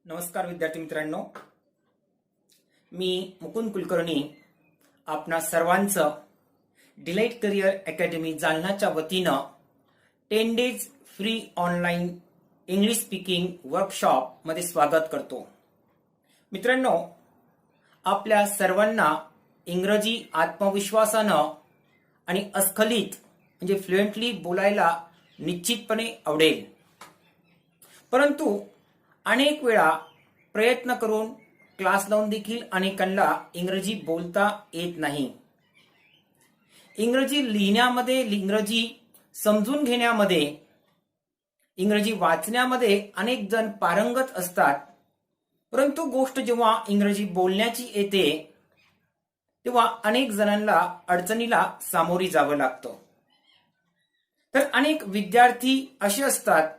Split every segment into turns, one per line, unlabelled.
नमस्कार विद्यार्थी मित्रांनो, मी मुकुंद कुलकर्णी आपणा सर्वांचं डिलाइट करिअर अकॅडमी जालनाच्या वतीनं 10 days free online English speaking workshop मध्ये स्वागत करतो। मित्रांनो, आपल्या सर्वांना इंग्रजी आत्मविश्वासानं आणि अस्खलित म्हणजे फ्लुएंटली बोलायला निश्चितपणे आवडेल, परंतु अनेक वेळा प्रयत्न करून क्लास लावून देखील अनेकांना इंग्रजी बोलता येत नाही। इंग्रजी लिहिण्यामध्ये, इंग्रजी समजून घेण्यामध्ये, इंग्रजी वाचण्यामध्ये अनेक जण पारंगत असतात, परंतु गोष्ट जेव्हा इंग्रजी बोलण्याची येते तेव्हा अनेक जणांना अडचणीला सामोरी जावं लागतं। तर अनेक विद्यार्थी असे असतात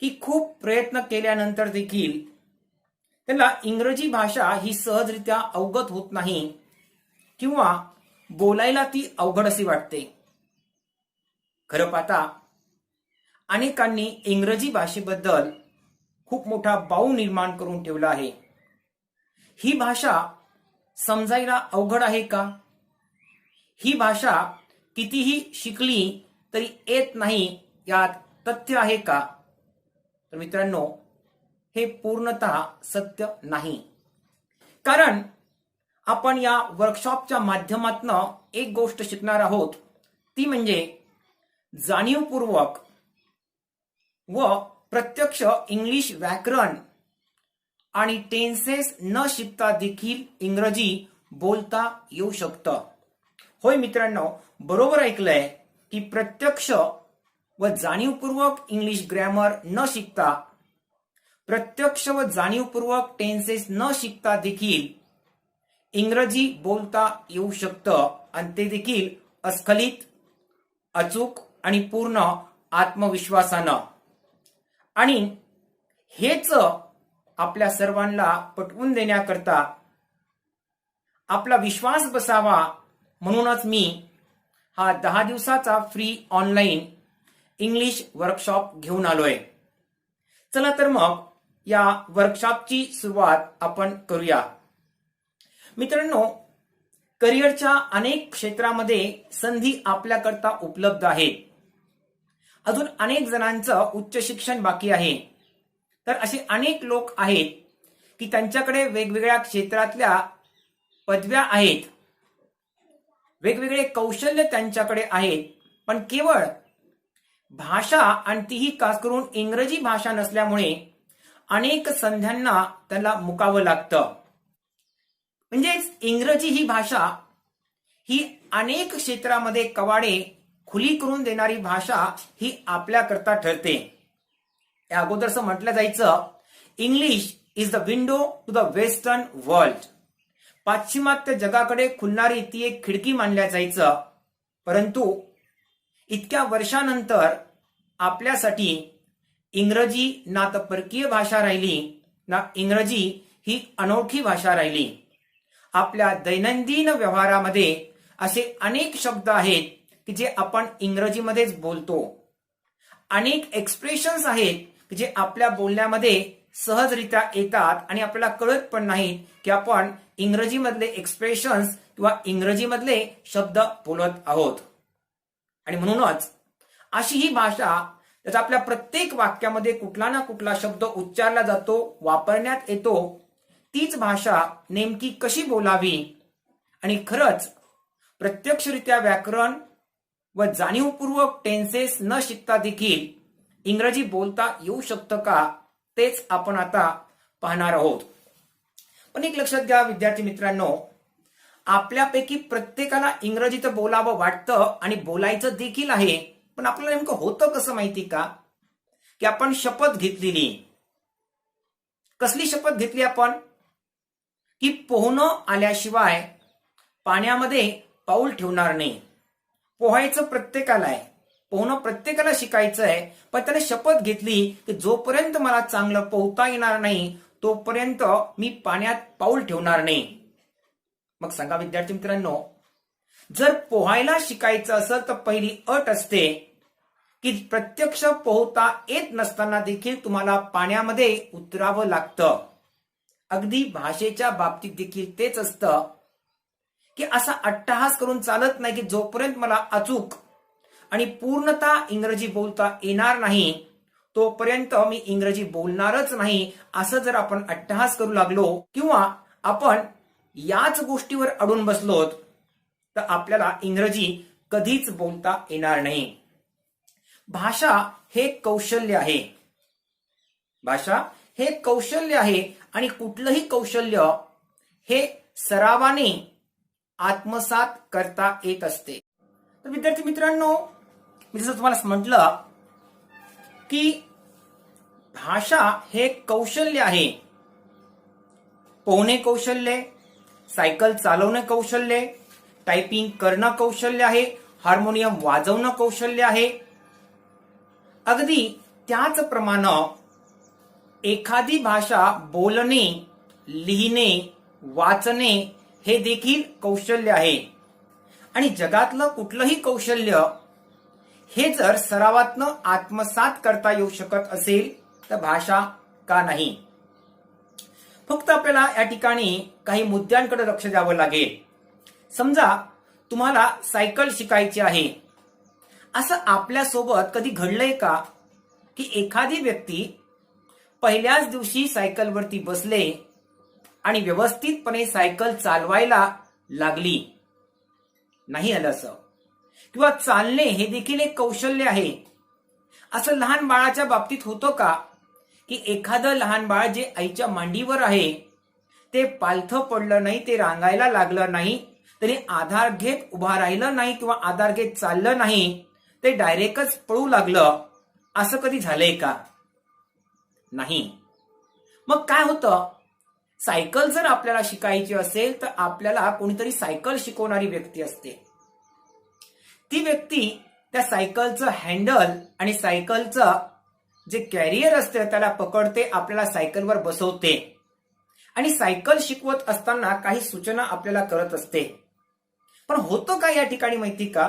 की खूप प्रयत्न केल्यानंतर देखील त्यांना इंग्रजी भाषा ही सहजरित्या अवगत होत नाही किंवा बोलायला ती अवघड अशी वाटते। खरं पाहता अनेकांनी इंग्रजी भाषेबद्दल खूप मोठा बाऊ निर्माण करून ठेवला आहे। ही भाषा समजायला अवघड आहे का? ही भाषा कितीही शिकली तरी येत नाही यात तथ्य आहे का? तर मित्रांनो, हे पूर्णतः सत्य नाही। कारण आपण या वर्कशॉपच्या माध्यमातून एक गोष्ट शिकणार आहोत, ती म्हणजे जाणीवपूर्वक व प्रत्यक्ष इंग्लिश व्याकरण आणि टेन्सेस न शिकता देखील इंग्रजी बोलता येऊ शकतं। होय मित्रांनो, बरोबर ऐकलंय की प्रत्यक्ष व जाणीवपूर्वक इंग्लिश ग्रामर न शिकता, प्रत्यक्ष व जाणीवपूर्वक टेन्सेस न शिकता देखील इंग्रजी बोलता येऊ शकतं, आणि ते देखील अस्खलित, अचूक आणि पूर्ण आत्मविश्वासानं। आणि हेच आपल्या सर्वांना पटवून देण्याकरता, आपला विश्वास बसावा म्हणूनच मी हा 10 दिवसाचा फ्री ऑनलाईन इंग्लिश वर्कशॉप घेऊन आलोय। चला तर मग या वर्कशॉपची सुरुवात आपण करूया। मित्रांनो, करिअरच्या अनेक क्षेत्रामध्ये संधी आपल्याकरता उपलब्ध आहेत। अजून अनेक जणांचं उच्च शिक्षण बाकी आहे। तर असे अनेक लोक आहेत की त्यांच्याकडे वेगवेगळ्या क्षेत्रातल्या पदव्या आहेत, वेगवेगळे कौशल्य त्यांच्याकडे आहेत, पण केवळ भाषा आणि तीही खास करून इंग्रजी भाषा नसल्यामुळे अनेक संध्यांना त्याला मुकावं लागतं। म्हणजेच इंग्रजी ही भाषा ही अनेक क्षेत्रामध्ये कवाडे खुली करून देणारी भाषा ही आपल्याकरता ठरते। या अगोदरच म्हटलं जायचं, English is the window to the western world. पाश्चिमात्य जगाकडे खुलणारी ती एक खिडकी मानल्या जायचं, परंतु इतक्या वर्षानंतर आपल्यासाठी इंग्रजी ना तर परकीय भाषा राहिली, ना इंग्रजी ही अनोखी भाषा राहिली। आपल्या दैनंदिन व्यवहारामध्ये असे अनेक शब्द आहेत की जे आपण इंग्रजीमध्येच बोलतो। अनेक एक्सप्रेशन्स आहेत की जे आपल्या बोलण्यामध्ये सहजरित्या येतात आणि आपल्याला कळत पण नाही की आपण इंग्रजीमधले एक्सप्रेशन्स किंवा इंग्रजीमधले शब्द बोलत आहोत। आणि म्हणूनच अशी ही भाषा, त्याचा आपल्या प्रत्येक वाक्यामध्ये कुठला ना कुठला शब्द उच्चारला जातो, वापरण्यात येतो, तीच भाषा नेमकी कशी बोलावी आणि खरंच प्रत्यक्षरित्या व्याकरण व जाणीवपूर्वक टेन्सेस न शिकता देखील इंग्रजी बोलता येऊ शकतं का, तेच आपण आता पाहणार आहोत। पण एक लक्षात घ्या विद्यार्थी मित्रांनो, आपल्यापैकी प्रत्येकाला इंग्रजी तर बोलावं वाटतं आणि बोलायचं देखील आहे, पण आपल्याला नेमकं होतं कसं माहिती का? की आपण शपथ घेतलेली। कसली शपथ घेतली आपण? की पोहणं आल्याशिवाय पाण्यामध्ये पाऊल ठेवणार नाही। पोहायचं प्रत्येकाला आहे, पोहणं प्रत्येकाला शिकायचं आहे, पण त्याने शपथ घेतली की जोपर्यंत मला चांगलं पोहता येणार नाही तोपर्यंत मी पाण्यात पाऊल ठेवणार नाही। मग सांगा विद्यार्थी मित्रांनो, जर पोहायला शिकायचं असेल तर पहिली अट असते की प्रत्यक्ष पोहता येत नसताना देखील तुम्हाला पाण्यामध्ये उतरावं लागतं. अगदी भाषेच्या बाबतीत देखील तेच असतं की असा अट्टहास करून चालत नाही की जोपर्यंत मला अचूक आणि पूर्णतः इंग्रजी बोलता येणार नाही तोपर्यंत मी इंग्रजी बोलणारच नाही, असं जर आपण अट्टहास करू लागलो किंवा आपण याच गोष्टीवर अडून बसलोत तर आपल्याला इंग्रजी कधीच बोलता येणार नाही. भाषा हे कौशल्य आहे. भाषा हे कौशल्य आहे आणि कुठलंही कौशल्य हे सरावाने आत्मसात करता येत असते. तर विद्यार्थी मित्रांनो, मी जसं तुम्हाला म्हटलं की भाषा हे कौशल्य आहे. पोहणे कौशल्य, सायकल चालवणं कौशल्य, टायपिंग करणं कौशल्य आहे, हार्मोनियम वाजवणं कौशल्य आहे. अगदी त्याचप्रमाणे एखादी भाषा बोलणे, लिहिणे, वाचणे हे देखील कौशल्य आहे. आणि जगातलं कुठलंही कौशल्य हे जर सरावातनं आत्मसात करता येऊ शकत असेल तर भाषा का नाही. फक्त आपल्याला या ठिकाणी काही मुद्द्यांकडे लक्ष द्यावं लागेल. समजा तुम्हाला सायकल शिकायची आहे. असं आपल्यासोबत कधी घडलंय का की एखादी व्यक्ती पहिल्याच दिवशी सायकलवरती बसले आणि व्यवस्थितपणे सायकल चालवायला लागली? नाही आलं असं. किंवा चालणे हे देखील एक कौशल्य आहे. असं लहान बाळाच्या बाबतीत होतं का की एखादं लहान बाळ जे आईच्या मांडीवर आहे ते पालथं पडलं नाही, ते रांगायला लागलं नाही, तरी आधार घेत उभा राहिलं नाही किंवा आधार घेत चाललं नाही, ते डायरेक्टच पळू लागलं, असं कधी झालंय का? नाही. मग काय होतं? सायकल जर आपल्याला शिकायची असेल तर आपल्याला कोणीतरी सायकल शिकवणारी व्यक्ती असते. ती व्यक्ती त्या सायकलचं हँडल आणि सायकलचं जे कॅरियर असते त्याला पकडते, आपल्याला सायकलवर बसवते आणि सायकल शिकवत असताना काही सूचना आपल्याला करत असते. पण होतं का या ठिकाणी माहिती का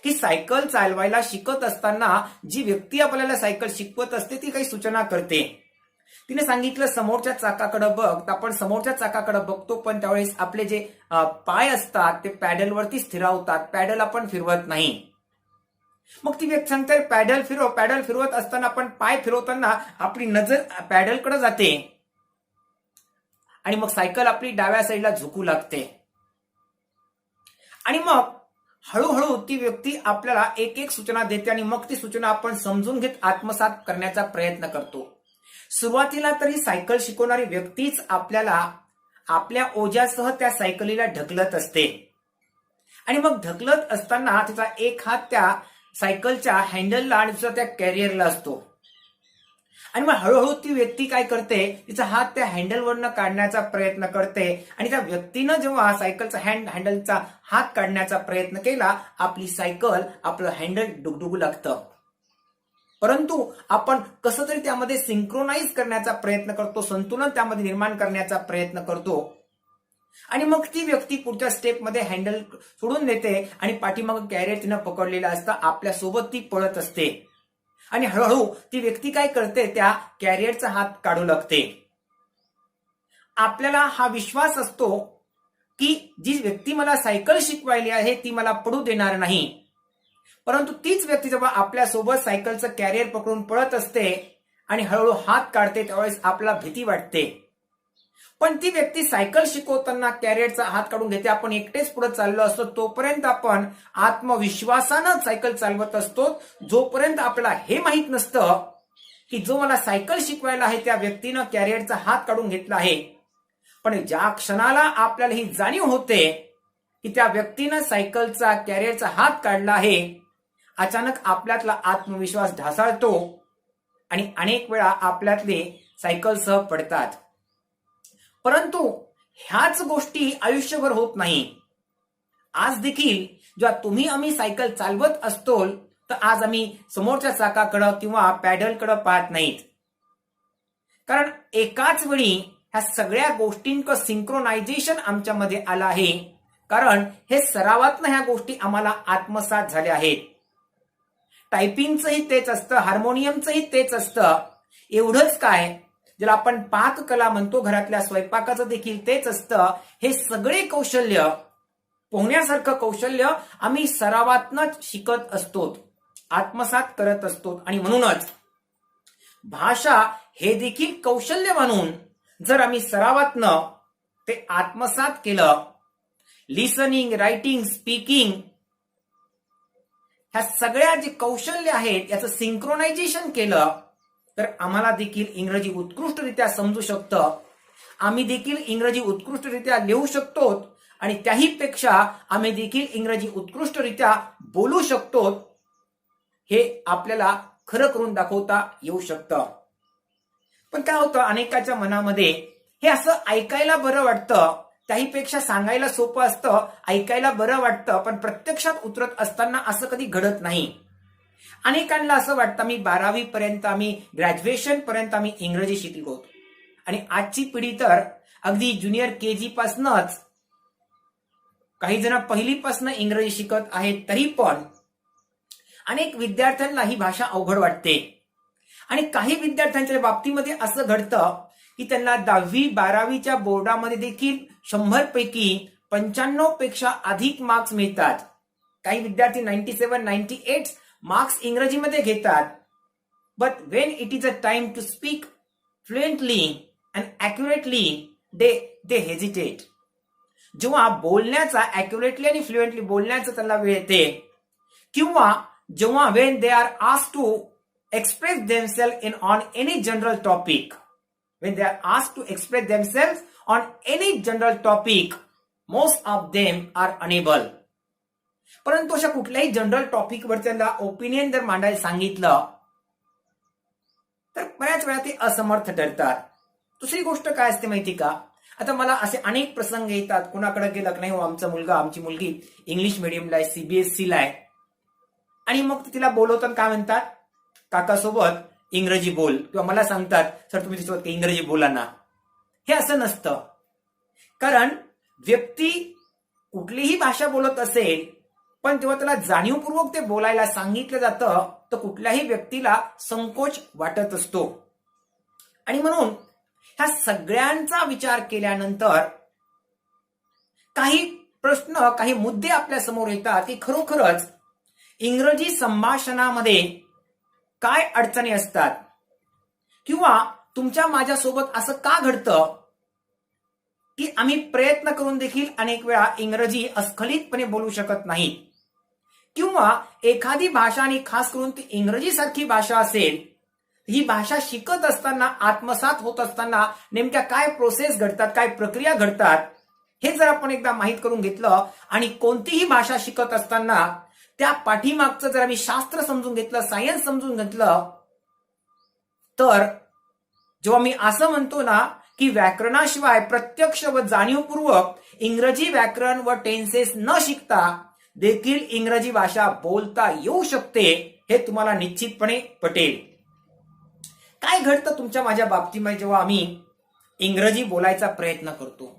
की सायकल चालवायला शिकत असताना जी व्यक्ती आपल्याला सायकल शिकवत असते ती काही सूचना करते. तिने सांगितलं समोरच्या चाकाकडे बघ, तर आपण समोरच्या चाकाकडे बघतो, पण त्यावेळेस आपले जे पाय असतात ते पॅडलवरती स्थिरावतात, पॅडल आपण फिरवत नाही. मग ती व्यक्ती सांगते पॅडल फिरव. पॅडल फिरवत असताना आपण पाय फिरवताना आपली नजर पॅडलकडे जाते आणि मग सायकल आपली डाव्या साईडला झुकू लागते. आणि मग हळूहळू ती व्यक्ती आपल्याला एक एक सूचना देते आणि मग ती सूचना आपण समजून घेत आत्मसात करण्याचा प्रयत्न करतो. सुरुवातीला तरी सायकल शिकवणारी व्यक्तीच आपल्याला आपल्या ओझ्यासह त्या सायकलीला ढकलत असते आणि मग ढकलत असताना तिचा एक हात त्या सायकलच्या हँडलला आणि दुसरा त्या कॅरियरला असतो. आणि मग हळूहळू ती व्यक्ती काय करते, तिचा हात त्या हँडलवरनं काढण्याचा प्रयत्न करते आणि त्या व्यक्तीनं जेव्हा सायकलचा हँडलचा हात काढण्याचा प्रयत्न केला, आपली सायकल, आपलं हँडल डुगडुगू लागतं. परंतु आपण कसं तरी त्यामध्ये सिंक्रोनाइज करण्याचा प्रयत्न करतो, संतुलन त्यामध्ये निर्माण करण्याचा प्रयत्न करतो आणि मग ती व्यक्ती पुढच्या स्टेपमध्ये हँडल सोडून देते आणि पाठीमागं कॅरियर तिनं पकडलेलं असतं, आपल्यासोबत ती पळत असते आणि हळूहळू ती व्यक्ती काय करते, त्या कॅरियरचा हात काढू लागते. आपल्याला हा विश्वास असतो की जी व्यक्ती मला सायकल शिकवायली आहे ती मला पडू देणार नाही. परंतु तीच व्यक्ती जेव्हा आपल्यासोबत सायकलचं कॅरियर पकडून पळत असते आणि हळूहळू हात काढते त्यावेळेस आपल्याला भीती वाटते. पण ती व्यक्ती सायकल शिकवताना कॅरियरचा हात काढून घेते, आपण एकटेच पुढे चाललो असतो, तोपर्यंत आपण आत्मविश्वासानं सायकल चालवत असतो, जोपर्यंत आपल्याला हे माहित नसतं की जो मला सायकल शिकवायला आहे त्या व्यक्तीनं कॅरियरचा हात काढून घेतला आहे. पण ज्या क्षणाला आपल्याला ही जाणीव होते की त्या व्यक्तीनं सायकलचा कॅरियरचा हात काढला आहे, अचानक आपल्यातला आत्मविश्वास ढासळतो आणि अनेक वेळा आपल्यातले सायकलसह पडतात. परंतु ह्याच गोष्टी आयुष्यभर होत नाही. आज देखील जेव्हा तुम्ही आम्ही सायकल चालवत असतो तर आज आम्ही समोरच्या चाकाकडं किंवा पॅडलकडं पाहत नाहीत, कारण एकाच वेळी ह्या सगळ्या गोष्टींचं सिंक्रोनायझेशन आमच्यामध्ये आलं आहे, कारण हे सरावातनं ह्या गोष्टी आम्हाला आत्मसात झाल्या आहेत. टायपिंगचंही तेच असतं, हार्मोनियमचंही तेच असतं. एवढंच काय, ज्याला आपण पाककला म्हणतो, घरातल्या स्वयंपाकाचं देखील तेच असतं. हे सगळे कौशल्य, पोहण्यासारखं कौशल्य आम्ही सरावातनच शिकत असतो, आत्मसात करत असतो. आणि म्हणूनच भाषा हे देखील कौशल्य म्हणून जर आम्ही सरावातनं ते आत्मसात केलं, लिसनिंग, रायटिंग, स्पीकिंग, ह्या सगळ्या जे कौशल्य आहेत याचं सिंक्रोनायझेशन केलं तर आम्हाला देखील इंग्रजी उत्कृष्टरित्या समजू शकतं. आम्ही देखील इंग्रजी उत्कृष्टरित्या लिहू शकतो आणि त्याही पेक्षा आम्ही देखील इंग्रजी उत्कृष्टरित्या बोलू शकतो. हे आपल्याला खरं करून दाखवता येऊ शकतं. पण काय होतं, अनेकाच्या मनामध्ये हे असं ऐकायला बरं वाटतं, त्याहीपेक्षा सांगायला सोपं असतं, ऐकायला बरं वाटतं, पण प्रत्यक्षात उतरत असताना असं कधी घडत नाही. अनेकांना असं वाटतं मी 12वी पर्यंत, आम्ही ग्रॅज्युएशन पर्यंत आम्ही इंग्रजी शिकलो आणि आजची पिढी तर अगदी ज्युनियर केजी पासूनच, काही जण पहिलीपासून इंग्रजी शिकत आहेत. तरी पण अनेक विद्यार्थ्यांना ही भाषा अवघड वाटते आणि काही विद्यार्थ्यांच्या बाबतीमध्ये असं घडतं की त्यांना 10वी 12वीच्या बोर्डामध्ये देखील 100 पैकी 95 पेक्षा अधिक मार्क्स मिळतात. काही विद्यार्थी 97, 98 मार्क्स इंग्रजीमध्ये घेतात. But when it is a time to speak fluently and accurately they hesitate. जेव्हा बोलण्याचा, ॲक्युरेटली आणि फ्लुएंटली बोलण्याचा त्यांना वेळ येते, किंवा जेव्हा when they are asked to express themselves on any general topic, when they are asked to express themselves on any general topic, most of them are unable. परंतु अशा कुठल्याही जनरल टॉपिक वर त्यांना ओपिनियन जर मांडायला सांगितलं तर बऱ्याच वेळा ते असमर्थ ठरतात. दुसरी गोष्ट काय असते माहिती का, आता मला असे अनेक प्रसंग येतात, कुणाकडे गेलं की नाही हो आमचा मुलगा, आमची मुलगी इंग्लिश मिडियमला आहे, CBSE ला आहे, आणि मग तिला बोलवतात, काय म्हणतात, काकासोबत इंग्रजी बोल, किंवा मला सांगतात सर तुम्ही तिच्यासोबत इंग्रजी बोला ना. हे असं नसतं. कारण व्यक्ती कुठलीही भाषा बोलत असेल, पण तेव्हा त्याला जाणीवपूर्वक ते बोलायला सांगितलं जातं, तर कुठल्याही व्यक्तीला संकोच वाटत असतो. आणि म्हणून ह्या सगळ्यांचा विचार केल्यानंतर काही प्रश्न, काही मुद्दे आपल्या समोर येतात की खरोखरच इंग्रजी संभाषणामध्ये काय अडचणी असतात, किंवा तुमच्या माझ्यासोबत असं का घडतं की आम्ही प्रयत्न करून देखील अनेक वेळा इंग्रजी अस्खलितपणे बोलू शकत नाही, किंवा एखादी भाषा, आणि खास करून ती इंग्रजी सारखी भाषा असेल, ही भाषा शिकत असताना, आत्मसात होत असताना नेमक्या काय प्रोसेस घडतात, काय प्रक्रिया घडतात, हे जर आपण एकदा माहीत करून घेतलं, आणि कोणतीही भाषा शिकत असताना त्या पाठीमागचं जर आम्ही शास्त्र समजून घेतलं, सायन्स समजून घेतलं, तर जेव्हा मी असं म्हणतो ना की व्याकरणाशिवाय प्रत्यक्ष व जाणीवपूर्वक इंग्रजी व्याकरण व टेन्सेस न शिकता देखील इंग्रजी भाषा बोलता येऊ शकते, हे तुम्हाला निश्चितपणे पटेल. काय घडतं तुमच्या माझ्या बाबतीमध्ये जेव्हा आम्ही इंग्रजी बोलायचा प्रयत्न करतो?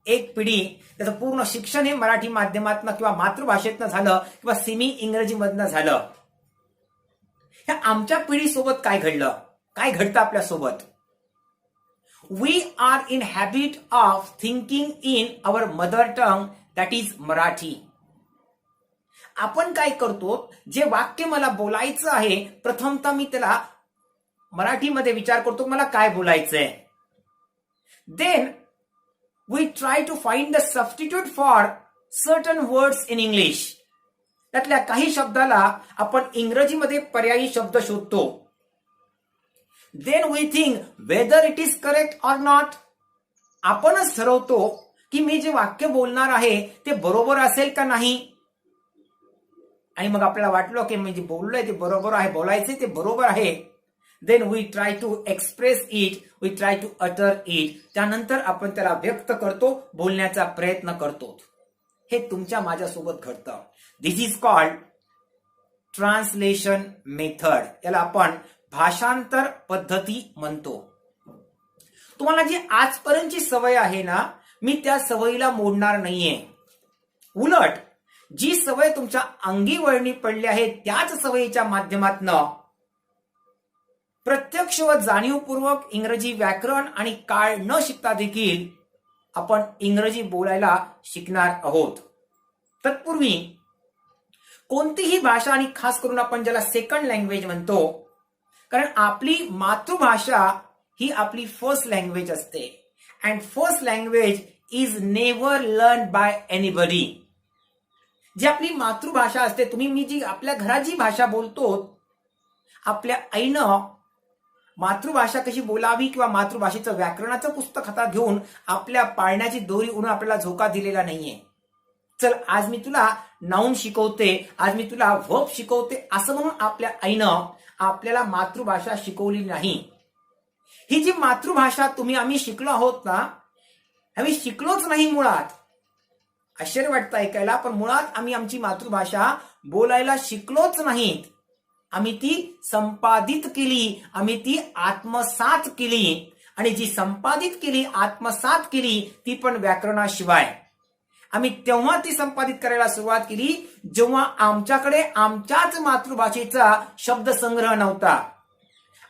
एक पिढी त्याचं पूर्ण शिक्षण हे मराठी माध्यमातनं किंवा मातृभाषेतनं झालं, किंवा सेमी इंग्रजीमधनं झालं. ह्या आमच्या पिढीसोबत काय घडलं, काय घडतं आपल्यासोबत? We are in habit of thinking in our mother tongue, that is Marathi. आपण काय करतो, जे वाक्य मला बोलायचं आहे, प्रथमतः मी त्याला मराठीमध्ये विचार करतो, मला काय बोलायचंय. Then we try to find the substitute for certain words in English. त्यातल्या काही शब्दाला आपण इंग्रजीमध्ये पर्यायी शब्द शोधतो. Then we think whether it is correct or not. आपणच ठरवतो की मी जे वाक्य बोलणार आहे ते बरोबर असेल का नाही. आणि मग आपल्याला वाटलं की मी जे बोललोय ते बरोबर आहे, बोलायचे ते बरोबर आहे. Then we try to express it, we try to utter it. त्यानंतर आपण त्याला व्यक्त करतो, बोलण्याचा प्रयत्न करतो. हे तुमच्या माझ्यासोबत घडतं. दिस इज कॉल्ड ट्रान्सलेशन मेथड. याला आपण भाषांतर पद्धती म्हणतो. तुम्हाला जी आजपर्यंतची सवय आहे ना, मी त्या सवयीला मोडणार नाहीये. उलट जी सवय तुमच्या अंगी वळणी पडली आहे त्याच सवयीच्या माध्यमातनं प्रत्यक्ष व जाणीवपूर्वक इंग्रजी व्याकरण आणि काळ न शिकता देखील आपण इंग्रजी बोलायला शिकणार आहोत. तत्पूर्वी कोणतीही भाषा, आणि खास करून आपण ज्याला सेकंड लँग्वेज म्हणतो, कारण आपली मातृभाषा ही आपली फर्स्ट लँग्वेज असते. And first language is never learn by anybody. जी आपली मातृभाषा असते, मी जी आपल्या घरात जी भाषा बोलतो, आपल्या आईनं मातृभाषा कशी बोलावी किंवा मातृभाषेचं व्याकरणाचं पुस्तक हातात घेऊन आपल्या पाळण्याची दोरी उडून आपल्याला झोका दिलेला नाहीये. चल आज मी तुला नाऊन शिकवते, आज मी तुला व्हर्ब शिकवते असं म्हणून आपल्या आईनं आपल्याला मातृभाषा शिकवली नाही. ही जी मातृभाषा आम्ही शिकलो आहोत ना, आम्ही शिकलोच नाही मुळात. आश्चर्य वाटतं ऐकायला, पण मुळात आम्ही आमची मातृभाषा बोलायला शिकलोच नाहीत. आम्ही ती संपादित केली, आम्ही ती आत्मसात केली, आणि जी संपादित केली, आत्मसात केली ती पण व्याकरणाशिवाय. आम्ही तेव्हा ती संपादित करायला सुरुवात केली जेव्हा आमच्याकडे आमच्याच मातृभाषेचा शब्दसंग्रह नव्हता.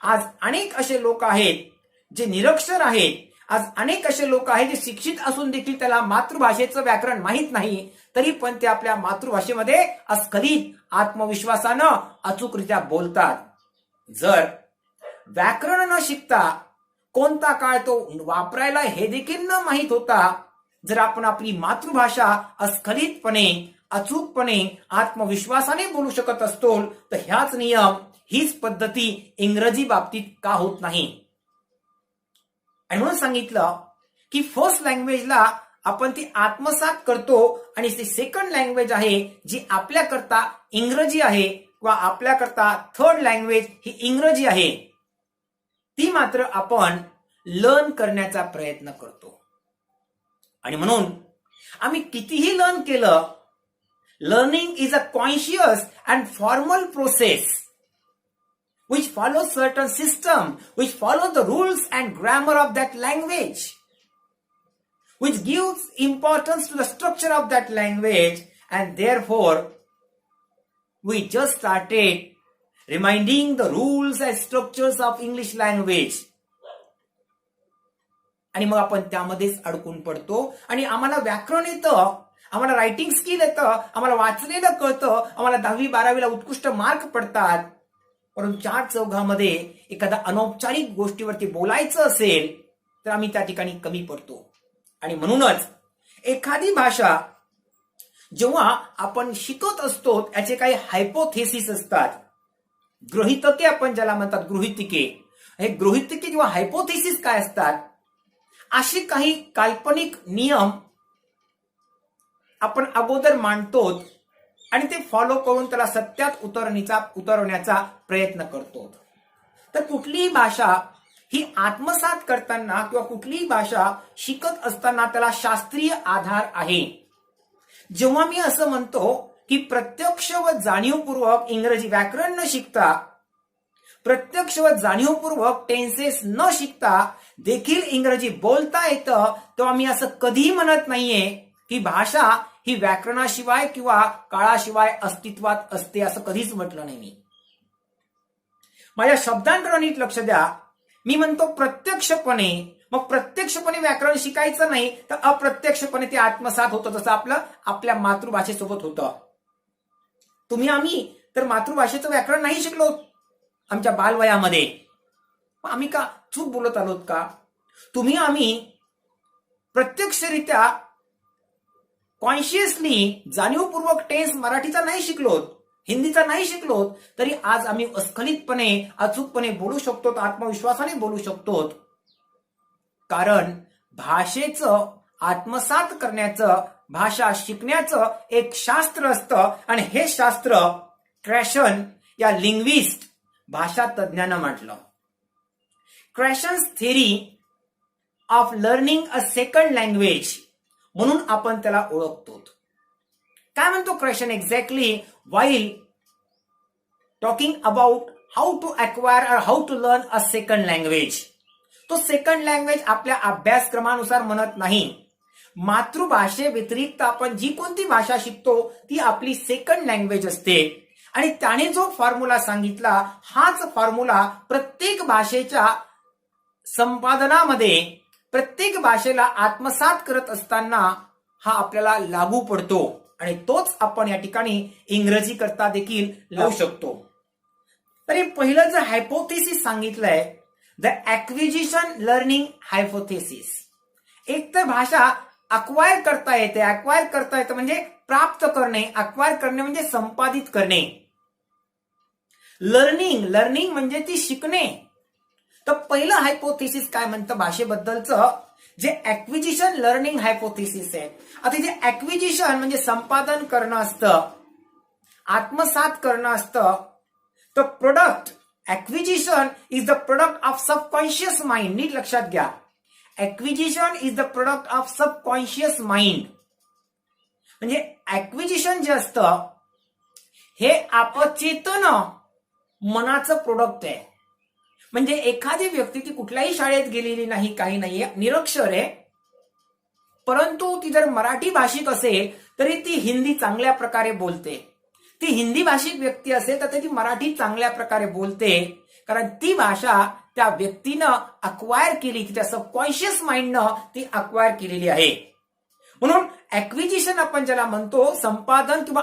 आज अनेक असे लोक आहेत जे निरक्षर आहेत, आज अनेक असे लोक आहेत जे शिक्षित असून देखील त्याला मातृभाषेचं व्याकरण माहीत नाही, तरी पण ते आपल्या मातृभाषेमध्ये अस्खलित आत्मविश्वासानं अचूकरित्या बोलतात. जर व्याकरण न शिकता कोणता काळ तो वापरायला हे देखील न माहीत होता, जर आपण आपली मातृभाषा अस्खलितपणे, अचूकपणे, आत्मविश्वासाने बोलू शकत असतो, तर ह्याच नियम, हीच पद्धती इंग्रजी बाबतीत का होत नाही. आणि म्हणून सांगितलं की फर्स्ट लँग्वेजला आपण ती आत्मसात करतो, आणि ती सेकंड लँग्वेज आहे जी आपल्याकरता इंग्रजी आहे, किंवा आपल्याकरता थर्ड लँग्वेज ही इंग्रजी आहे, ती मात्र आपण लर्न करण्याचा प्रयत्न करतो. आणि म्हणून आम्ही कितीही लर्न केलं, learning is a conscious and formal process which follows certain system, which follows the rules and grammar of that language, which gives importance to the structure of that language, and therefore we just started reminding the rules and structures of English language. आणि मग आपण त्यामध्येच अडकून पडतो, आणि आम्हाला व्याकरण येतं, आम्हाला रायटिंग स्किल येतं, आम्हाला वाचलेलं कळतं, आम्हाला 10वी 12वीला उत्कृष्ट मार्क पडतात, परंतु 4 चौघामध्ये एखादा अनौपचारिक गोष्टीवरती बोलायचं असेल तर आम्ही त्या ठिकाणी कमी पडतो. आणि म्हणूनच एखादी भाषा जेव्हा आपण शिकत असतो याचे काही हायपोथेसिस असतात, गृहीतके आपण ज्याला म्हणतात, गृहीतके. हे गृहीतके किंवा हायपोथेसिस काय असतात, असे काही काल्पनिक नियम आपण अगोदर मांडतो आणि ते फॉलो करून त्याला सत्यात उतरवण्याचा प्रयत्न करतो. तर कुठलीही भाषा ही आत्मसात करताना किंवा कुठलीही भाषा शिकत असताना त्याला शास्त्रीय आधार आहे. जेव्हा मी असं म्हणतो की प्रत्यक्ष व जाणीवपूर्वक इंग्रजी व्याकरण न शिकता, प्रत्यक्ष व जाणीवपूर्वक टेन्सेस न शिकता देखील इंग्रजी बोलता येतं, तेव्हा मी असं कधीही म्हणत नाहीये की भाषा ही व्याकरणाशिवाय किंवा काळाशिवाय अस्तित्वात असते, असं कधीच म्हटलं नाही मी. माझ्या शब्दांकडे नीट लक्ष द्या. मी म्हणतो प्रत्यक्षपणे, मग प्रत्यक्षपणे व्याकरण शिकायचं नाही तर अप्रत्यक्षपणे ते आत्मसात होतं, जसं आपल्या मातृभाषेसोबत होतं. आम्ही तर मातृभाषेचं व्याकरण नाही शिकलो आमच्या बालवयामध्ये, आम्ही का चूक बोलत आलोत का? आम्ही प्रत्यक्षरित्या कॉन्शियसली जाणीवपूर्वक टेन्स मराठीचा नाही शिकलोत, हिंदीचा नाही शिकलोत, तरी आज आम्ही अस्खलितपणे, अचूकपणे बोलू शकतो, आत्मविश्वासाने बोलू शकतो. कारण भाषेचं आत्मसात करण्याचं, भाषा शिकण्याचं एक शास्त्र असतं, आणि हे शास्त्र क्रॅशन या लिंग्विस्ट, भाषा तज्ञानं म्हटलं. Krashen's theory of learning a second language म्हणून आपण त्याला ओळखतो. काय म्हणतो Krashen exactly while talking about how to acquire or how to learn a second language? तो सेकंड लँग्वेज आपल्या अभ्यासक्रमानुसार म्हणत नाही. मातृभाषे व्यतिरिक्त आपण जी कोणती भाषा शिकतो ती आपली सेकंड लँग्वेज असते आणि त्याने जो फॉर्म्युला सांगितला हाच फॉर्म्युला प्रत्येक भाषेच्या संपादनामध्ये प्रत्येक भाषेला आत्मसात करत असताना हा आपल्याला लागू पडतो आणि तोच आपण या ठिकाणी इंग्रजी करता देखील लावू शकतो. तरी पहिलं जे हायपोथेसिस सांगितलंय द ऍक्विजिशन लर्निंग हायपोथेसिस. एक तर भाषा अक्वायर करता येते म्हणजे प्राप्त करणे, अक्वायर करणे म्हणजे संपादित करणे. लर्निंग म्हणजे ती शिकणे. तर पहिलं हायपोथेसिस काय म्हणतं भाषेबद्दलचं जे ऍक्विजिशन लर्निंग हायपोथेसिस आहे. आता जे ऍक्विजिशन म्हणजे संपादन करणं असतं, आत्मसात करणं असतं. तर product acquisition is the product of subconscious mind. नीट लक्षात घ्या, acquisition is the product of subconscious mind. म्हणजे ऍक्विजिशन जे असतं हे अपचेतन मनाचं प्रोडक्ट आहे. म्हणजे एखादी व्यक्ती ती कुठल्याही शाळेत गेलेली नाही, काही नाही, निरक्षर आहे, परंतु ती जर मराठी भाषिक असेल तरी ती हिंदी चांगल्या प्रकारे बोलते. ती हिंदी भाषिक व्यक्ती असेल तर ती मराठी चांगल्या प्रकारे बोलते, कारण ती भाषा त्या व्यक्तीनं अक्वायर केली, त्या सबकॉन्शियस माइंडनं ती अक्वायर केलेली आहे. म्हणून ऍक्विजिशन आपण ज्याला म्हणतो संपादन किंवा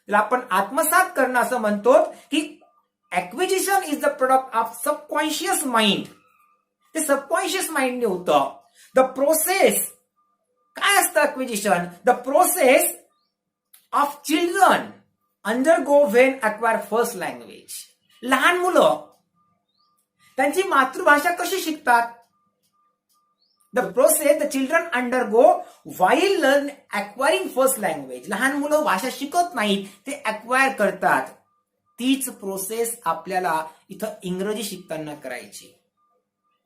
आपण आत्मसात करणं असं म्हणतो की acquisition is the product of subconscious mind. ते सबकॉन्शियस माइंडने होतं. द प्रोसेस काय असतं acquisition? The process of children undergo when acquire first language. लहान मुलं त्यांची मातृभाषा कशी शिकतात? The process the children undergo while acquiring first language. लहान मुलं भाषा शिकत नाहीत, ते अक्वायर करतात. तीच प्रोसेस आपल्याला इथं इंग्रजी शिकताना करायची.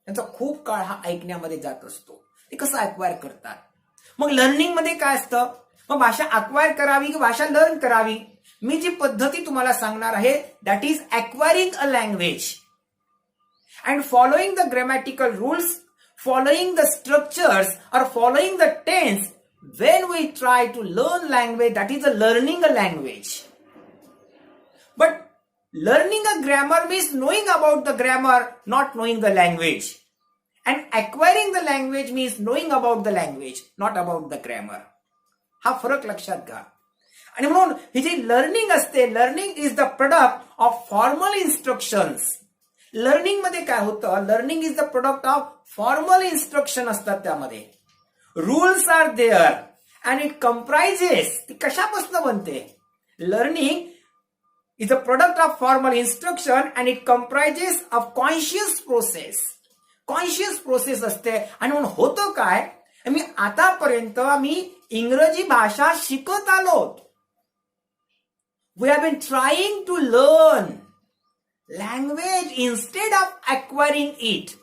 त्यांचा खूप काळ हा ऐकण्यामध्ये जात असतो. ते कसं अक्वायर करतात. मग लर्निंग मध्ये काय असतं? मग भाषा अक्वायर करावी की भाषा लर्न करावी? मी जी पद्धती तुम्हाला सांगणार आहे that is acquiring a language and following the grammatical rules, following the structures or following the tense when we try to learn language, that is a learning a language. But learning a grammar means knowing about the grammar, not knowing the language. And acquiring the language means knowing about the language, not about the grammar. हा फरक लक्षात घ्या. आणि म्हणून ही जी learning असते, learning is the product of formal instructions. Learning मध्ये काय होतं? Learning is the product of formal instruction असतात. त्यामध्ये rules are there and it comprises. ती कशापासून बनते? Learning is a product of formal instruction and it comprises of conscious process. Conscious process असते. आणि म्हणून होतं काय? मी आतापर्यंत इंग्रजी भाषा शिकत आलो. We have been trying to learn language instead of acquiring it.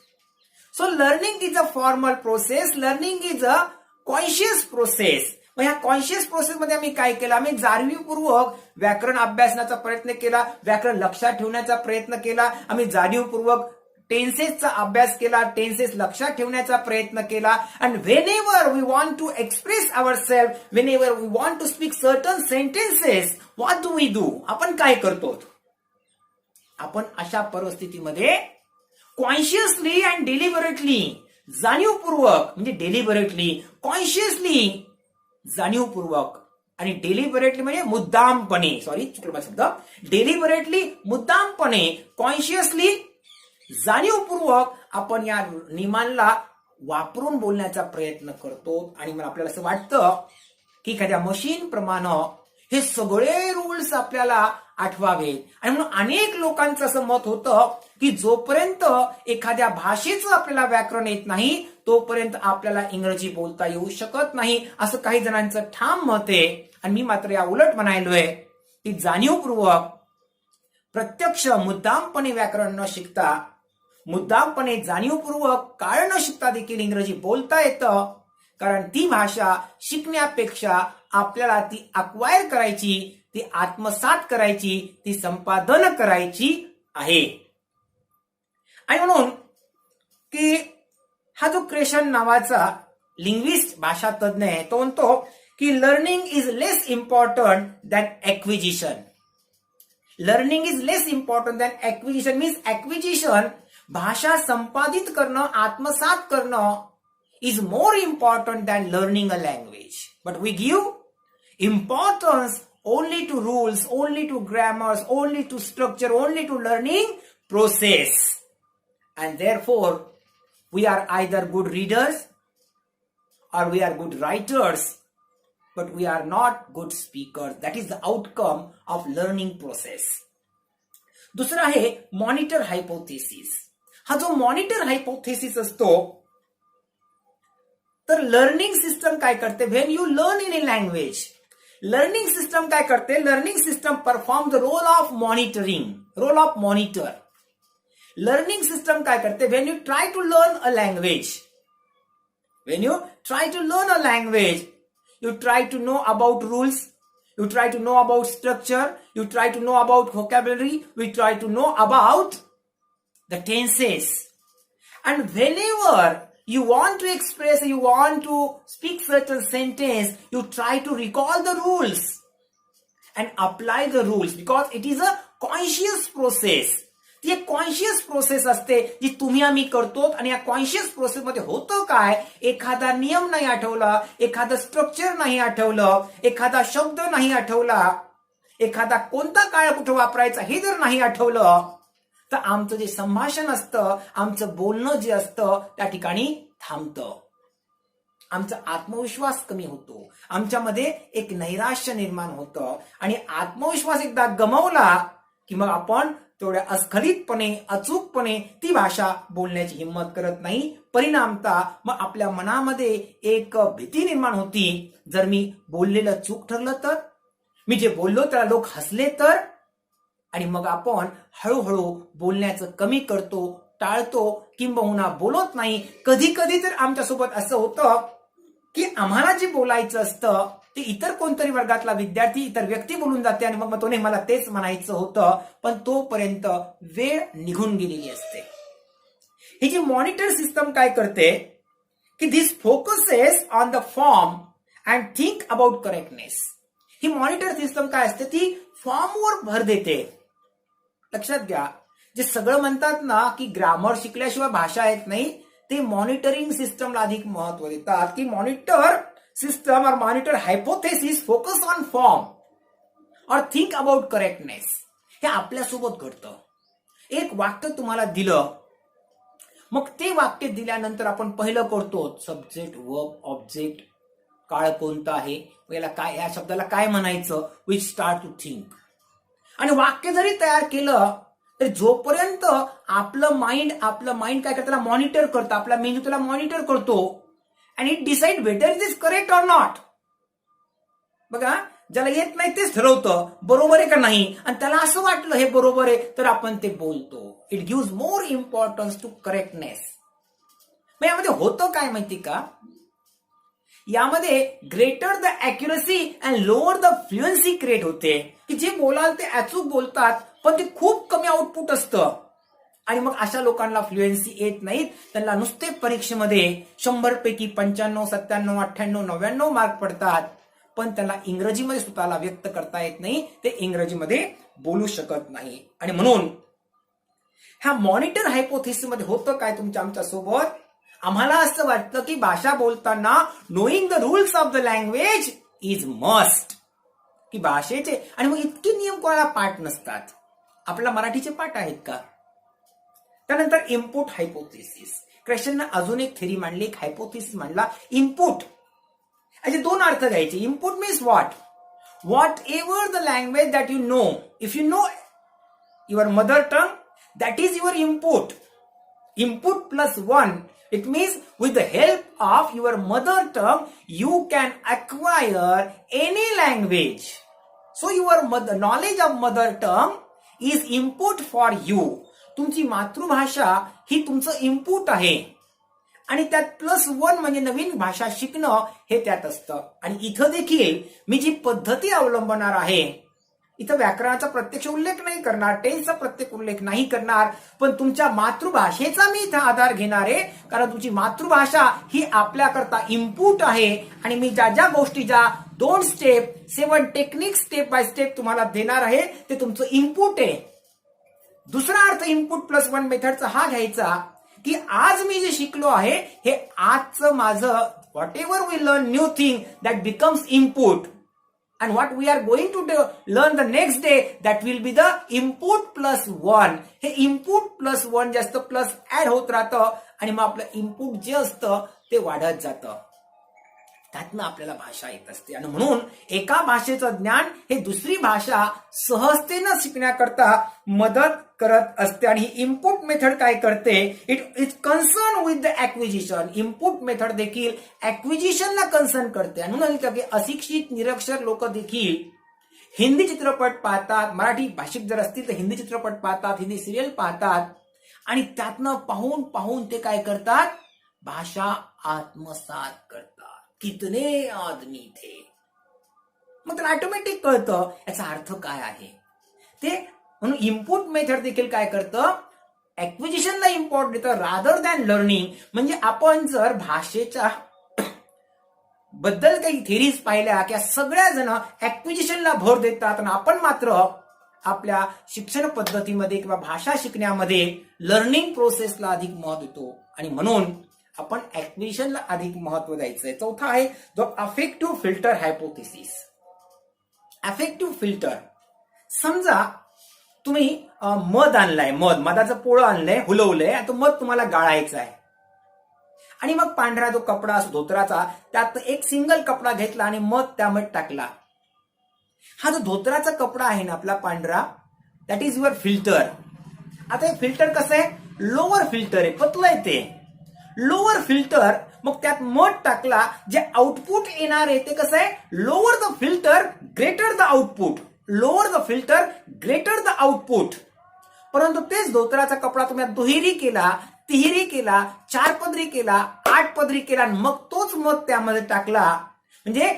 So learning is a formal process. Learning is a conscious process. मग ह्या कॉन्शियस प्रोसेस मध्ये आम्ही काय केलं? आम्ही जाणीवपूर्वक व्याकरण अभ्यासण्याचा प्रयत्न केला, व्याकरण लक्षात ठेवण्याचा प्रयत्न केला, आम्ही जाणीवपूर्वक टेन्सेसचा अभ्यास केला, टेन्सेस लक्षात ठेवण्याचा प्रयत्न केला. And whenever we want to express our self, whenever we want to speak certain sentences, what do we do? आपण काय करतो? आपण अशा परिस्थितीमध्ये कॉन्शियसली अँड डेलिबरेटली, जाणीवपूर्वक म्हणजे डेलिबरेटली, कॉन्शियसली जाणीवपूर्वक आणि डेलिबरेटली म्हणजे मुद्दामपणे, सॉरी चुकला शब्द, डेलिबरेटली मुद्दामपणे, कॉन्शियसली जाणीवपूर्वक आपण या नियमांना वापरून बोलण्याचा प्रयत्न करतो. आणि मला आपल्याला असं वाटतं की एखाद्या मशीन प्रमाणे हे सगळे रूल्स आपल्याला आठवावेत. आणि म्हणून अनेक लोकांचं असं मत होतं की जोपर्यंत एखाद्या भाषेचं आपल्याला व्याकरण येत नाही तोपर्यंत आपल्याला इंग्रजी बोलता येऊ शकत नाही, असं काही जणांचं ठाम मत आहे. आणि मी मात्र या उलट म्हणायलोय की जाणीवपूर्वक प्रत्यक्ष मुद्दामपणे व्याकरण न शिकता, मुद्दामपणे जाणीवपूर्वक काळ न शिकता देखील इंग्रजी बोलता येतं. कारण ती भाषा शिकण्यापेक्षा आपल्याला ती अक्वायर करायची, ती आत्मसात करायची, ती संपादन करायची आहे. आणि म्हणून की हा जो क्रेशन नावाचा लिंग्विस्ट भाषा तज्ञ आहे, तो म्हणतो की learning is less important than acquisition. Learning is less important than acquisition means acquisition भाषा संपादित करणं, आत्मसात करणं is more important than learning a language. But we give importance only to rules, only to grammars, only to structure, only to learning process. And therefore, we are either good readers or we are good writers, but we are not good speakers. That is the outcome of learning process. दुसरा आहे monitor hypothesis. हा जो monitor hypothesis असतो, तर learning system काय करते, when you learn in a language, learning system काय करते, learning system perform the role of monitoring, role of monitor. Learning system काय करते, when you try to learn a language, when you try to learn a language, you try to know about rules, you try to know about structure, you try to know about vocabulary, we try to know about the tenses. And whenever you want to express, you want to speak certain sentence, you try to recall the rules and apply the rules because it is a conscious process. ती एक conscious process असते जी तुम्ही आम्ही करतो. आणि या conscious process मध्ये होतं काय, एखादा नियम नाही आठवला, एखादं स्ट्रक्चर नाही आठवलं, एखादा शब्द नाही आठवला, एखादा कोणता काळ कुठं वापरायचा हे जर नाही आठवलं, तर आमचं जे संभाषण असतं, आमचं बोलणं जे असतं त्या ठिकाणी थांबतं. आमचा आत्मविश्वास कमी होतो, आमच्यामध्ये एक नैराश्य निर्माण होतं. आणि आत्मविश्वास एकदा गमावला की मग आपण तेवढ्या अस्खलितपणे, अचूकपणे ती भाषा बोलण्याची हिंमत करत नाही. परिणामतः मग आपल्या मनामध्ये एक भीती निर्माण होती, जर मी बोललेलं चूक ठरलं तर, मी जे बोललो त्याला लोक हसले तर, आणि मग आपण हळूहळू बोलण्याचं कमी करतो, टाळतो, किंबहुना बोलत नाही. कधी कधी तर आमच्यासोबत असं होतं की आम्हाला जे बोलायचं असतं ते इतर कोणतरी वर्गातला विद्यार्थी, इतर व्यक्ती बोलून जाते आणि मग तो नाही मला तेच म्हणायचं होतं, पण तोपर्यंत वेळ निघून गेलेली असते. ही जी मॉनिटर सिस्टम काय करते की this focuses on the form and think about correctness. ही मॉनिटर सिस्टम काय असते, ती फॉर्मवर भर देते. लक्षात घ्या, जे सगळं म्हणतात ना की ग्रामर शिकल्याशिवाय भाषा येत नाही, ते मॉनिटरिंग सिस्टमला अधिक महत्व देतात. की मॉनिटर सिस्टम और monitor hypothesis focus on form और थिंक अबाउट करेक्टनेस. हे आपल्यासोबत घडतं. एक वाक्य तुम्हाला दिलं, मग ते वाक्य दिल्यानंतर आपण पहिलं करतो सब्जेक्ट, वर्ब, ऑब्जेक्ट, काळ कोणता आहे, याला काय, या शब्दाला काय म्हणायचं, वी स्टार्ट टू थिंक. आणि वाक्य जरी तयार केलं तर जोपर्यंत आपलं माइंड काय करतं, त्याला मॉनिटर करतं, आपला मेंदू त्याला मॉनिटर करतो and it decide whether it is correct or not. बघा, ज्याला येत नाही तेच ठरवतं बरोबर आहे का नाही, आणि त्याला असं वाटलं हे बरोबर आहे तर आपण ते बोलतो. It gives more importance to correctness. मग यामध्ये होतं काय माहिती का, यामध्ये greater the accuracy and lower the fluency create होते. की जे बोलाल ते अचूक बोलतात पण ते खूप कमी आउटपुट असतं, आणि मग अशा लोकांना फ्लुएन्सी येत नाहीत. त्यांना नुसते परीक्षेमध्ये 100 पैकी 95, 97, 98, 99 मार्क पडतात, पण त्यांना इंग्रजीमध्ये स्वतःला व्यक्त करता येत नाही, ते इंग्रजीमध्ये बोलू शकत नाही. आणि म्हणून ह्या मॉनिटर हायपोथेसिस मध्ये होतं काय तुमच्या आमच्या सोबत, आम्हाला असं वाटतं की भाषा बोलताना knowing the rules of the language is must. की भाषेचे, आणि मग इतके नियम कोणाला पाठ नसतात. आपल्याला मराठीचे पाठ आहेत का. त्यानंतर इनपुट हायपोथेसिस. क्रॅशननं अजून एक थेरी मांडली, एक हायपोथेसिस मांडला, इनपुट. याचे दोन अर्थ घ्यायचे. Input means what ever the language that you know, if you know your mother tongue, that is your input. Input plus 1, it means with the help of your mother tongue you can acquire any language. So your knowledge of mother tongue is input for you. तुमची मातृभाषा ही तुमचं input आहे, आणि त्यात +1 म्हणजे नवीन भाषा शिकणं हे त्यात असतं. आणि इथं देखील मी जी पद्धती अवलंबणार आहे, इथं व्याकरणाचा प्रत्यक्ष उल्लेख नाही करणार, टेन्सचा प्रत्यक्ष उल्लेख नाही करणार, पण तुमच्या मातृभाषेचा मी इथं आधार घेणार आहे, कारण तुमची मातृभाषा ही आपल्याकरता इनपुट आहे. आणि मी ज्या ज्या गोष्टी, ज्या 2 step 7 technique step by step तुम्हाला देणार आहे, ते तुमचं इनपुट आहे. दुसरा अर्थ इनपुट प्लस 1 मेथडचा हा घ्यायचा की आज मी जे शिकलो आहे हे आजचं माझं whatever we learn new thing that becomes input, and what we are going to learn the next day that will be the input plus 1. हे input plus 1 जास्त प्लस ऍड होत राहतं आणि मग आपलं इनपुट जे असतं ते वाढत जातं. त्यातनं आपल्याला भाषा येत असते. आणि म्हणून एका भाषेचं ज्ञान हे दुसरी भाषा सहजतेनं शिकण्याकरता मदत करत असते. आणि ही इनपुट मेथड काय करते, it is concern with the acquisition. Input method देखील ऍक्विजिशनला कन्सर्न करते. आणि म्हणून की अशिक्षित निरक्षर लोक देखील हिंदी चित्रपट पाहतात, मराठी भाषिक जर असतील तर हिंदी चित्रपट पाहतात, हिंदी सिरियल पाहतात आणि त्यातनं पाहून पाहून ते काय करतात, भाषा आत्मसात करतात. कितने आदमी थे, मग त्याला ऑटोमॅटिक कळतं याचा अर्थ काय आहे ते. म्हणून इनपुट मेथड देखील काय करतं, ऍक्विजिशनला इम्पॉर्टंट देतं रादर दॅन लर्निंग. म्हणजे आपण जर भाषेच्या बद्दल काही थेरीज पाहिल्या की सगळ्या जण ऍक्विजिशनला भर देतात आणि आपण मात्र आपल्या शिक्षण पद्धतीमध्ये किंवा भाषा शिकण्यामध्ये लर्निंग प्रोसेसला अधिक महत्व देतो. आणि म्हणून आपण ऍक्विजिशनला अधिक महत्व द्यायचंय. चौथा आहे जो affective filter hypothesis. Affective filter, समजा तुम्ही मध आणलाय, मधाचं पोळं आणलंय, हुलवलंय, आता मध तुम्हाला गाळायचं आहे आणि मग पांढरा जो कपडा असतो धोतराचा, त्यात एक सिंगल कपडा घेतला आणि मध त्यामध्ये टाकला. हा जो धोतराचा कपडा आहे ना आपला पांढरा, दॅट इज युअर फिल्टर. आता हे फिल्टर कसं आहे, लोअर फिल्टर आहे, पतलं आहे ते लोअर फिल्टर. मग त्यात मध टाकला, जे आउटपुट येणार आहे ते कसं आहे, lower the filter greater the output, lower the filter greater the output. परंतु तेच धोतराचा कपडा तुम्ही दुहेरी केला, तिहेरी केला, 4 पदरी केला, 8 पदरी केला, मग तोच मध त्यामध्ये टाकला. म्हणजे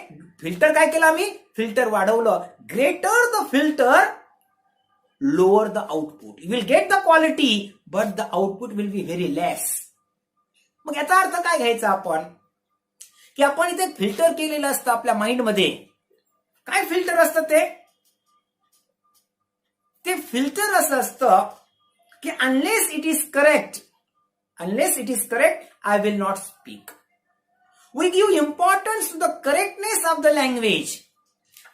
फिल्टर काय केला, मी फिल्टर वाढवलं. Greater the filter lower the output, you will get the quality but the output will be very less. मग याचा अर्थ काय घ्यायचा आपण, की आपण इथे फिल्टर केलेलं असतं आपल्या माइंडमध्ये. काय फिल्टर असतं ते फिल्टर असं असतं की unless it is correct, I will not speak. We give importance to the correctness of the language.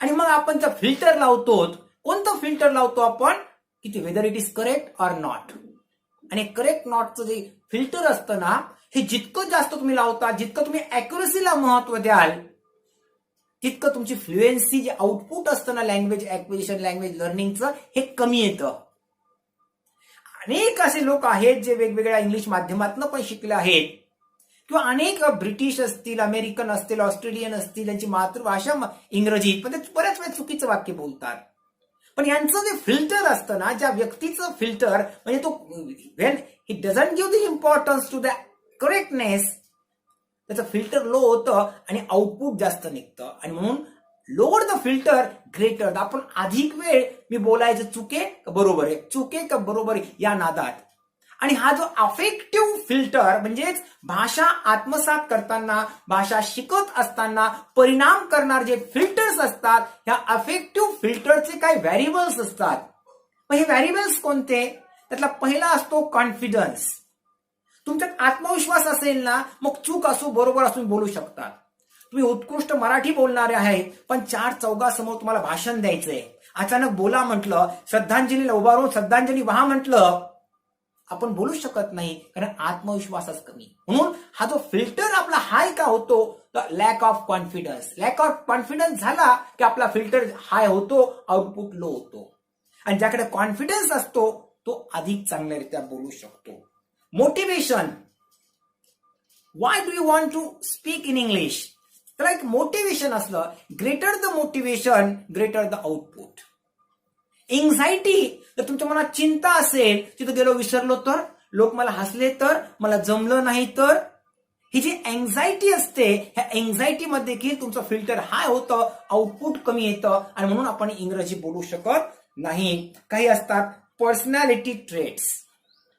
आणि मग आपण जर फिल्टर लावतो, कोणतं फिल्टर लावतो आपण, की ते whether it is correct or not. आणि करेक्ट नॉटचं जे फिल्टर असतं ना, हे जितकं जास्त तुम्ही लावता, जितकं तुम्ही अॅक्युरसीला महत्व द्याल, तितकं तुमची फ्लुएन्सी, जे आउटपुट असतं ना लँग्वेज ऍक्विजिशन, लँग्वेज लर्निंगचं, हे कमी येतं. अनेक असे लोक आहेत जे वेगवेगळ्या इंग्लिश माध्यमातून पण शिकले आहेत, किंवा अनेक ब्रिटिश असतील, अमेरिकन असतील, ऑस्ट्रेलियन असतील, त्यांची मातृभाषा इंग्रजी, पण ते बऱ्याच वेळा चुकीचं वाक्य बोलतात. पण यांचं जे फिल्टर असतं ना, ज्या व्यक्तीचं फिल्टर, म्हणजे तो when it doesn't give the importance to the correctness, त्याचं फिल्टर लो होतं आणि आउटपुट जास्त निघतं. आणि म्हणून लोअर द फिल्टर ग्रेटर. आपण अधिक वेळ मी बोलायचं चुके का बरोबर आहे, चुके का बरोबर आहे या नादात. आणि हा जो अफेक्टिव्ह फिल्टर, म्हणजेच भाषा आत्मसात करताना, भाषा शिकत असताना परिणाम करणार जे फिल्टर्स असतात, ह्या अफेक्टिव्ह फिल्टरचे काही व्हॅरिएबल्स असतात. मग हे व्हॅरिएबल्स कोणते, त्यातला पहिला असतो कॉन्फिडन्स. तुमच्यात आत्मविश्वास असेल ना, मग चूक असो बरोबर असो बोलू शकतात. तुम्ही उत्कृष्ट मराठी बोलणारे आहेत, पण 4 चौघासमोर तुम्हाला भाषण द्यायचंय, अचानक बोला म्हटलं, श्रद्धांजलीला उभारून श्रद्धांजली वाहा म्हटलं, आपण बोलू शकत नाही, कारण आत्मविश्वासच कमी. म्हणून हा जो फिल्टर आपला हाय का होतो, lack of confidence. Lack of confidence झाला की आपला फिल्टर हाय होतो, आउटपुट लो होतो. आणि ज्याकडे कॉन्फिडन्स असतो तो अधिक चांगल्यारीत्या बोलू शकतो. Motivation. Why do you want to speak in English? तर एक मोटिवेशन असलं, greater the motivation greater the output. Anxiety, तर तुमच्या मनात चिंता असेल, तिथं गेलो विसरलो तर, लोक मला हसले तर, मला जमलं नाही तर, ही जी अँझायटी असते, ह्या अँझायटी मध्ये देखील तुमचं फिल्टर हाय होतं, आउटपुट कमी येतं आणि म्हणून आपण इंग्रजी बोलू शकत नाही. काही असतात पर्सनॅलिटी ट्रेट्स,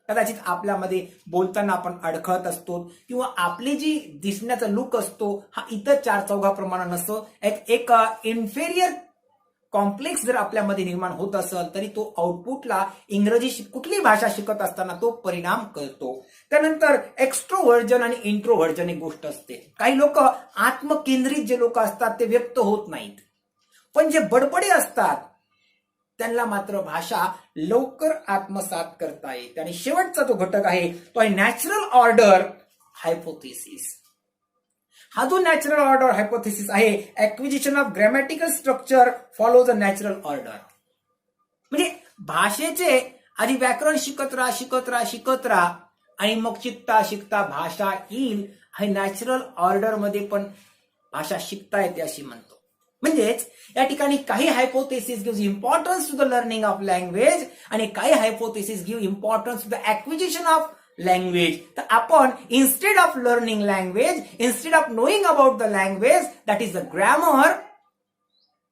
कदाचित आपल्यामध्ये बोलताना आपण अडखळत असतो किंवा आपली जी दिसण्याचा लुक असतो हा इतर चार चौघाप्रमाणे नसतो. एक इन्फेरियर कॉम्प्लेक्स जर आपल्यामध्ये निर्माण होत असेल तरी तो आउटपुटला इंग्रजी कुठली भाषा शिकत असताना तो परिणाम करतो. त्यानंतर एक्स्ट्रोव्हर्जन आणि इंट्रोव्हर्जन एक गोष्ट असते. काही लोक आत्मकेंद्रित जे लोक असतात ते व्यक्त होत नाहीत, पण जे बडबडे असतात त्यांना मात्र भाषा लवकर आत्मसात करता येते. आणि शेवटचा जो घटक आहे तो आहे नॅचरल ऑर्डर हायपोथेसिस. हा जो नॅचरल ऑर्डर हायपोथेसिस आहे, acquisition of grammatical structure follows a natural order. म्हणजे भाषेचे आधी व्याकरण शिकत राहा आणि मग शिकता शिकता भाषा येईल. हे नॅचरल ऑर्डर मध्ये पण भाषा शिकता येते अशी म्हणतो. म्हणजेच या ठिकाणी काही hypothesis give importance to the learning of language आणि काही hypothesis give importance to the acquisition of language. तर आपण instead of learning language, instead of knowing about the language that is the grammar,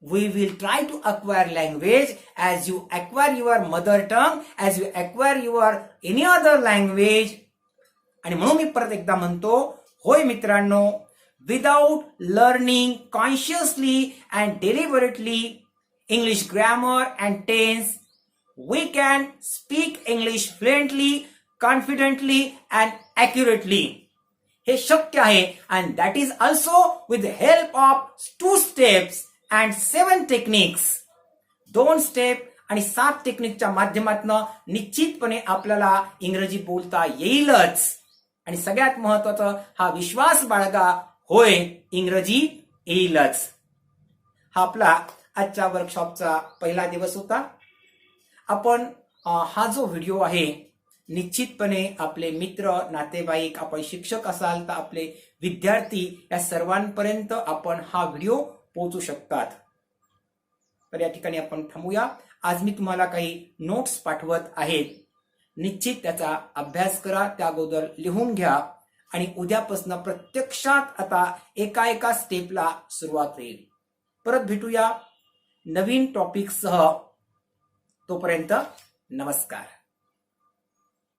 we will try to acquire language as you acquire your mother tongue, as you acquire your any other language. आणि म्हणून मी परत एकदा म्हणतो, होय मित्रांनो, without learning consciously and deliberately English grammar and tense, we can speak English fluently, confidently and accurately. हे शक्य आहे. and that is also with the help of 2 steps and 7 techniques. 2 step आणि 7 टेक्निकच्या माध्यमातून निश्चितपणे आपल्याला इंग्रजी बोलता येईलच. आणि सगळ्यात महत्वाचं हा विश्वास बाळगा, होय इंग्रजी येईलच. हा आपला आजच्या वर्कशॉपचा पहिला दिवस होता. आपण हा जो व्हिडिओ आहे निश्चितपणे आपले मित्र, नातेवाईक, आपण शिक्षक असाल तर आपले विद्यार्थी या सर्वांपर्यंत आपण हा व्हिडिओ पोहोचू शकतात. तर या ठिकाणी आपण थांबूया. आज मी तुम्हाला काही नोट्स पाठवत आहेत. निश्चित त्याचा अभ्यास करा, त्या अगोदर लिहून घ्या आणि उद्यापासून प्रत्यक्षात आता एका स्टेपला सुरुवात होईल. परत भेटूया नवीन टॉपिकसह. तोपर्यंत नमस्कार.